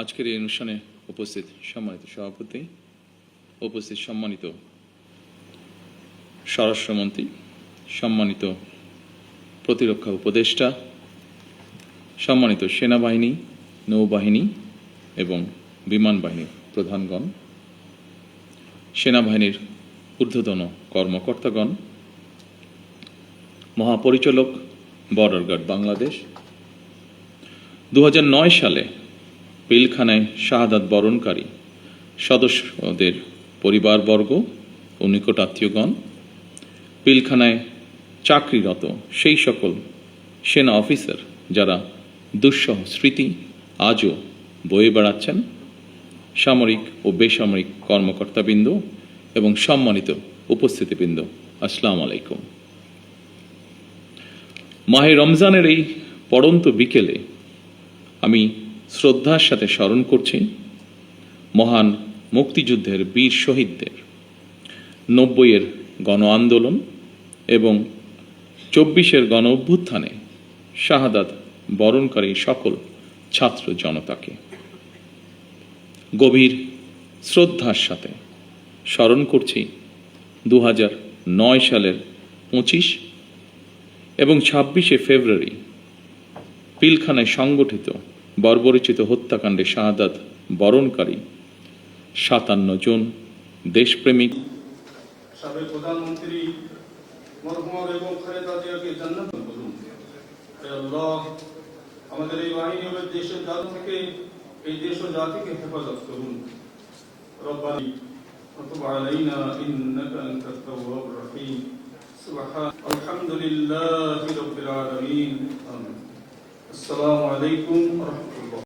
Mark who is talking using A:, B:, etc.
A: আজকের এই অনুষ্ঠানে উপস্থিত সম্মানিত সভাপতি, উপস্থিত সম্মানিত স্বরাষ্ট্রমন্ত্রী, সম্মানিত প্রতিরক্ষা উপদেষ্টা, সম্মানিত সেনাবাহিনী, নৌবাহিনী এবং বিমান বাহিনীর প্রধানগণ, সেনাবাহিনীর ঊর্ধ্বতন কর্মকর্তাগণ, মহাপরিচালক বর্ডার গার্ড বাংলাদেশ, 2009 সালে পিলখানায় শাহাদাত বরণকারী সদস্যদের পরিবারবর্গ ও নিকটাত্মীয়গণ, পিলখানায় চাকরিরত সেই সকল সেনা অফিসার যারা দুঃসহ স্মৃতি আজও বয়ে বেড়াচ্ছেন, সামরিক ও বেসামরিক কর্মকর্তাবৃন্দ এবং সম্মানিত উপস্থিতিবৃন্দ, আসসালামু আলাইকুম। মাহে রমজানের এই পড়ন্ত বিকেলে আমি শ্রদ্ধার সাথে স্মরণ করছি মহান মুক্তিযুদ্ধের বীর শহীদদের, 90-এর গণ আন্দোলন এবং 24-এর গণ অভ্যুত্থানে শাহাদাত বরণকারী সকল ছাত্র জনতাকে। গভীর শ্রদ্ধার সাথে স্মরণ করছি 2009 সালের 25 এবং 26শে ফেব্রুয়ারি পিলখানায় সংগঠিত বর্বরোচিত হত্যাকাণ্ডে শাহাদাত বরণকারী 57 জন দেশপ্রেমিক।
B: সাবেক প্রধানমন্ত্রী মরহুমা বেগম খালেদা জিয়াকে জান্নাত দান করুন। হে আল্লাহ, আমাদের এই বাহিনী ও দেশের জাত থেকে এই দেশ ও জাতিকে হেফাজত করুন। রব্বানি ওয়াতুব আলাইনা ইন্নাকা আনতাত তাওয়াবুর রহিম। আলহামদুলিল্লাহি রাব্বিল আলামিন। আসসালামু আলাইকুম ওয়া